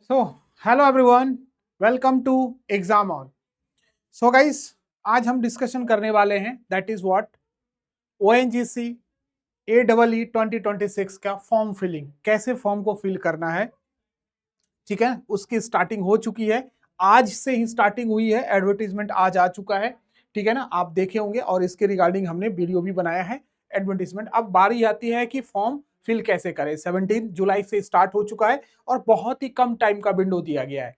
So, hello everyone, welcome to Exam On. So guys, आज हम discussion करने वाले हैं that is what ONGC AEE 2026 का फॉर्म फिलिंग, कैसे फॉर्म को फिल करना है। ठीक है, उसकी स्टार्टिंग हो चुकी है, आज से ही स्टार्टिंग हुई है, एडवर्टीजमेंट आज आ चुका है। ठीक है ना, आप देखे होंगे और इसके रिगार्डिंग हमने वीडियो भी बनाया है एडवर्टीजमेंट। अब बारी आती है कि फॉर्म फिल कैसे करें। 17 जुलाई से स्टार्ट हो चुका है और बहुत ही कम टाइम का विंडो दिया गया है।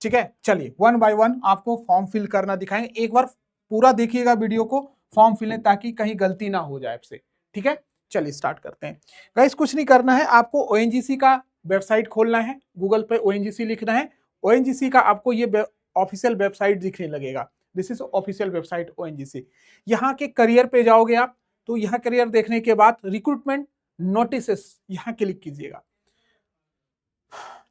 ठीक है, चलिए वन बाय वन आपको फॉर्म फिल करना दिखाएंगे। एक बार पूरा देखिएगा वीडियो को, फॉर्म फिल है, ताकि कहीं गलती ना हो जाए आपसे। ठीक है, चलिए स्टार्ट करते हैं। गाइस कुछ नहीं करना है, आपको ONGC का वेबसाइट खोलना है, गूगल पे ONGC लिखना है। ONGC का आपको ये ऑफिशियल वेबसाइट दिखने लगेगा। This is official website ONGC। यहाँ के करियर पे जाओगे आप, तो यहाँ करियर देखने के बाद रिक्रूटमेंट नोटिसेस यहाँ क्लिक कीजिएगा।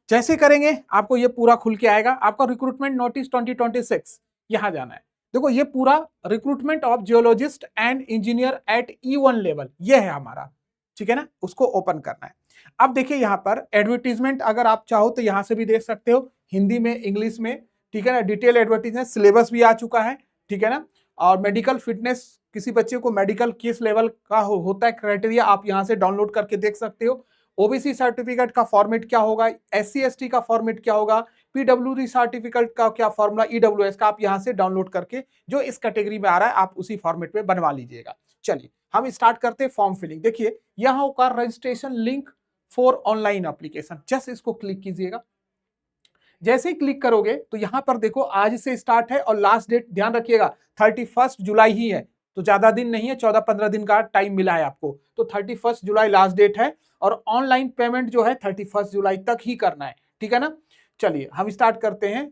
जैसे करेंगे आपको ये पूरा खुल के आएगा, आपका रिक्रूटमेंट नोटिस 2026 यहाँ जाना है। देखो ये पूरा recruitment of geologist and engineer at E1 level, ये है हमारा। ठीक है ना, उसको ओपन करना है। अब देखिए यहाँ पर एडवर्टीजमेंट अगर आप चाहो तो यहाँ से भी देख सकते हो, हिंदी में, इंग्लिश में। ठीक है ना, डिटेल एडवर्टीजमेंट, सिलेबस भी आ चुका है। ठीक है ना, और मेडिकल फिटनेस, किसी बच्चे को मेडिकल किस लेवल का होता है क्राइटेरिया, आप यहाँ से डाउनलोड करके देख सकते हो। ओबीसी सर्टिफिकेट का फॉर्मेट क्या होगा, SC ST का फॉर्मेट क्या होगा, PWD सर्टिफिकेट का क्या फॉर्मूला, EWS का, आप यहां से डाउनलोड करके जो इस कैटेगरी में आ रहा है आप उसी फॉर्मेट में बनवा लीजिएगा। चलिए हम स्टार्ट करते हैं फॉर्म फिलिंग। देखिए यहां होगा registration link for online application, just इसको क्लिक कीजिएगा। जैसे ही क्लिक करोगे तो यहां पर देखो आज से स्टार्ट है और लास्ट डेट ध्यान रखिएगा 31 जुलाई ही है, तो ज्यादा दिन नहीं है, 14-15 दिन का टाइम मिला है आपको। तो 31 जुलाई लास्ट डेट है और ऑनलाइन पेमेंट जो है 31 जुलाई तक ही करना है। ठीक है ना, चलिए हम स्टार्ट करते हैं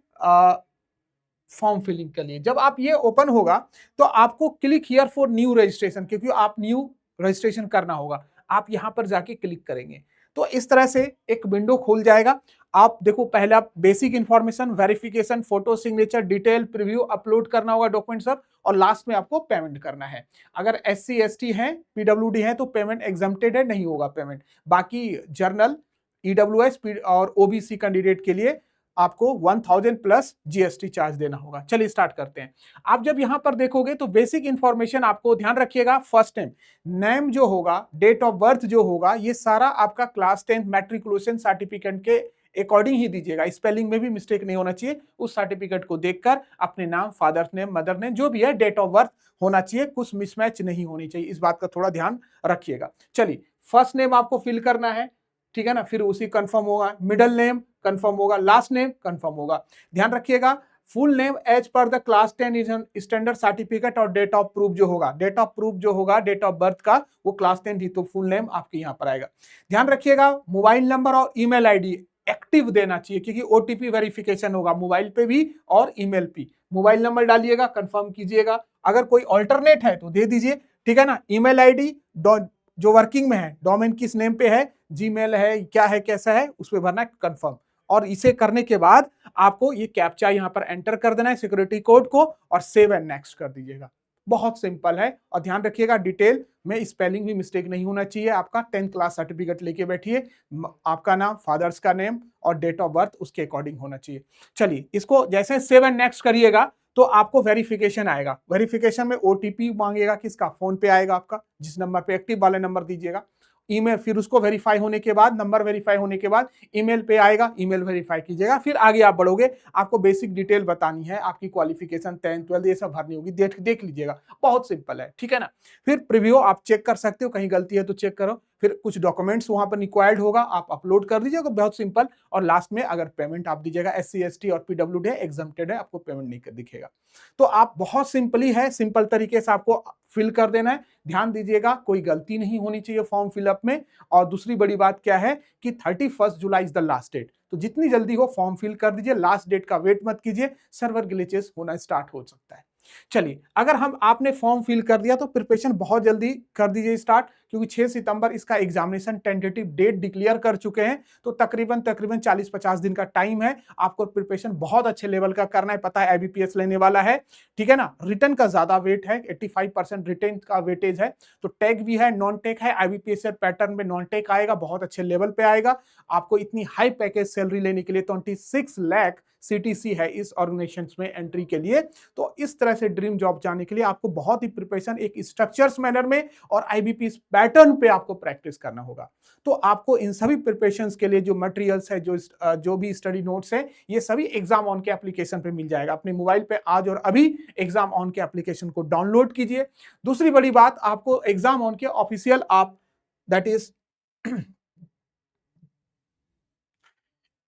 फॉर्म फिलिंग के लिए। जब आप ये ओपन होगा तो आपको click here for new registration, क्योंकि आप न्यू रजिस्ट्रेशन करना होगा, आप यहां पर जाके क्लिक करेंगे तो इस तरह से एक विंडो खुल जाएगा। आप देखो पहले आप basic information, verification, photo, signature, detail, preview upload करना होगा डॉक्यूमेंट सब, और लास्ट में आपको पेमेंट करना है। अगर SC ST है, PWD है तो पेमेंट एग्जम्प्टेड है, नहीं होगा पेमेंट। बाकी जर्नल, EWS और OBC कैंडिडेट के लिए आपको 1000 प्लस GST चार्ज देना होगा। चलिए स्टार्ट करते हैं। आप जब यहां पर देखोगे तो बेसिक इंफॉर्मेशन आपको ध्यान रखिएगा, फर्स्ट नेम, नेम जो होगा, डेट ऑफ बर्थ जो होगा, ये सारा आपका क्लास 10 मैट्रिकुलेशन सर्टिफिकेट के अकॉर्डिंग ही दीजिएगा। स्पेलिंग में भी मिस्टेक नहीं होना चाहिए, उस सर्टिफिकेट को देखकर अपने नाम, फादर नेम, मदर नेम, जो भी है, डेट ऑफ बर्थ होना चाहिए, कुछ मिसमैच नहीं होनी चाहिए, इस बात का थोड़ा ध्यान रखिएगा। चलिए फर्स्ट नेम आपको फिल करना है, ठीक है ना, फिर उसी कंफर्म होगा, मिडिल नेम कंफर्म होगा, लास्ट नेम कंफर्म होगा। ध्यान रखिएगा full name as per the class 10 standard certificate और डेट ऑफ प्रूफ जो होगा, डेट ऑफ प्रूफ जो होगा डेट ऑफ बर्थ का, वो क्लास 10 ही, तो फुल नेम आपके यहाँ पर आएगा। ध्यान रखिएगा मोबाइल नंबर और ईमेल आईडी एक्टिव देना चाहिए, क्योंकि OTP वेरिफिकेशन होगा मोबाइल पे भी और ईमेल पे। मोबाइल नंबर डालिएगा, कंफर्म कीजिएगा, अगर कोई ऑल्टरनेट है तो दे दीजिए। ठीक है ना, ईमेल आईडी जो वर्किंग में है, डोमेन किस नेम पे है, जीमेल है, क्या है, कैसा है, उस पर भरना कंफर्म। और इसे करने के बाद आपको ये कैप्चा यहाँ पर एंटर कर देना है, सिक्योरिटी कोड को, और सेव एंड नेक्स्ट कर दीजिएगा। बहुत सिंपल है। और ध्यान रखिएगा डिटेल में स्पेलिंग भी मिस्टेक नहीं होना चाहिए। आपका 10th क्लास सर्टिफिकेट लेके बैठिए, आपका नाम, फादर्स का नेम और डेट ऑफ बर्थ उसके अकॉर्डिंग होना चाहिए। चलिए इसको जैसे सेव एंड नेक्स्ट करिएगा तो आपको वेरिफिकेशन आएगा। वेरिफिकेशन में OTP मांगेगा, किसका, फोन पे आएगा आपका, जिस नंबर पे एक्टिव वाले नंबर दीजिएगा। ईमेल, फिर उसको वेरीफाई होने के बाद, नंबर वेरीफाई होने के बाद ईमेल पे आएगा, ईमेल वेरीफाई कीजिएगा। फिर आगे आप बढ़ोगे, आपको बेसिक डिटेल बतानी है, आपकी क्वालिफिकेशन 10th 12th ये सब भरनी होगी, देख लीजिएगा, बहुत सिंपल है। ठीक है ना, फिर प्रीव्यू आप चेक कर सकते हो, कहीं गलती है तो चेक करो। फिर कुछ डॉक्यूमेंट्स वहां पर रिक्वायर्ड होगा, आप अपलोड कर दीजिएगा, बहुत सिंपल। और लास्ट में अगर पेमेंट आप दीजिएगा, SC ST और PWD है, एग्जम्प्टेड है, आपको पेमेंट नहीं दिखेगा। तो आप बहुत सिंपली है, सिंपल तरीके से आपको फिल कर देना है। ध्यान दीजिएगा कोई गलती नहीं होनी चाहिए फॉर्म फिलअप में। और दूसरी बड़ी बात क्या है कि 31 July is the last date, तो जितनी जल्दी हो फॉर्म फिल कर दीजिए, लास्ट डेट का वेट मत कीजिए, सर्वर ग्लिचेस होना स्टार्ट हो सकता है। चलिए अगर हम आपने फॉर्म फिल कर दिया तो प्रिपरेशन बहुत जल्दी कर दीजिए स्टार्ट। क्योंकि 6 सितंबर इसका एग्जामिनेशन टेंटेटिव डेट डिक्लेयर कर चुके हैं, तो तकरीबन 40-50 दिन का टाइम है। आपको प्रिपरेशन बहुत अच्छे लेवल का करना है, पता है आईबीपीएस लेने वाला है, ठीक है ना। रिटन का ज्यादा वेट है, 85% रिटन का वेटेज है, तो टेक भी है, नॉन टेक है। आईबीपीएस पैटर्न में नॉन टेक आएगा, बहुत अच्छे लेवल पे आएगा। आपको इतनी हाई पैकेज सैलरी लेने के लिए 26 लाख सीटीसी है इस ऑर्गेनाइजेशन में एंट्री के लिए। तो इस तरह से ड्रीम जॉब जाने के लिए आपको बहुत ही प्रिपरेशन एक स्ट्रक्चर्स मैनर में और आईबीपीएस पैटर्न पे आपको प्रैक्टिस करना होगा। तो आपको इन सभी प्रिपरेशंस के लिए जो मटेरियल्स है, जो भी स्टडी नोट्स है, ये सभी एग्जाम ऑन के एप्लीकेशन पे मिल जाएगा। अपने मोबाइल पे आज और अभी एग्जाम ऑन के एप्लीकेशन को डाउनलोड कीजिए। दूसरी बड़ी बात, आपको एग्जाम ऑन के ऑफिशियल आप दैट इज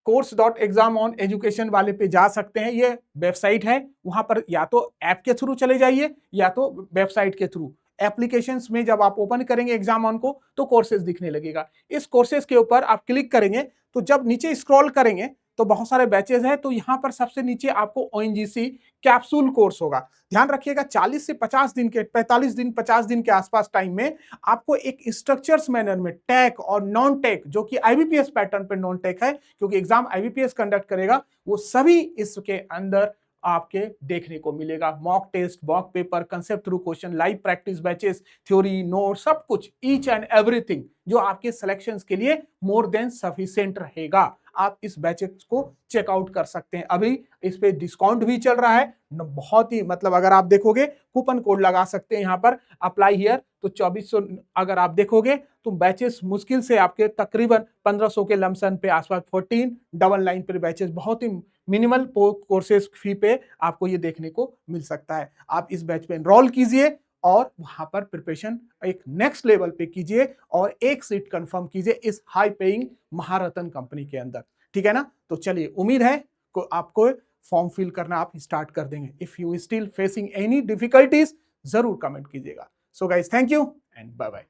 course.examoneducation वाले पे जा सकते हैं। ये वेबसाइट है, वहां पर या तो ऐप के थ्रू चले जाइए या तो वेबसाइट के थ्रू। एप्लीकेशंस में जब आप ओपन करेंगे एग्जाम ऑन को तो कोर्सेज दिखने लगेगा। इस कोर्सेज के ऊपर आप क्लिक करेंगे तो जब नीचे स्क्रॉल करेंगे तो बहुत सारे बैचेज हैं, तो यहाँ पर सबसे नीचे आपको ओएनजीसी कैप्सूल कोर्स होगा। ध्यान रखिएगा 40 से 50 दिन के 45 दिन 50 दिन के आसपास टाइम में आपको एक स्ट्रक्चर्स मैनर में टेक और नॉन टेक, जो कि आईबीपीएस पैटर्न पे नॉन टेक है क्योंकि एग्जाम आईबीपीएस कंडक्ट करेगा, वो सभी इसके अंदर आपके देखने को मिलेगा। Mock test, mock paper, concept through question, live practice batches, theory, note, सब कुछ, ईच एंड एवरीथिंग जो आपके सिलेक्शंस के लिए मोर देन सफिशिएंट रहेगा। आप इस बैचेस को चेकआउट कर सकते हैं। अभी इस पे डिस्काउंट भी चल रहा है, बहुत ही मतलब अगर आप देखोगे कूपन कोड लगा सकते हैं यहाँ पर अप्लाई हियर, तो 2400 अगर आप देखोगे तो बैचेस मुश्किल से आपके तकरीबन 1500 के लमसम पे आसपास 14 डबल लाइन पर बैचेस बहुत ही मिनिमल कोर्सेज फी पे आपको ये देखने को मिल सकता है। आप इस बैच पे एनरोल कीजिए और वहां पर प्रिपरेशन एक नेक्स्ट लेवल पे कीजिए और एक सीट कंफर्म कीजिए इस हाई पेइंग महारत्न कंपनी के अंदर, ठीक है ना। तो चलिए, उम्मीद है को आपको फॉर्म फिल करना आप स्टार्ट कर देंगे। If you still facing any difficulties जरूर कमेंट कीजिएगा। So guys, thank you and bye bye.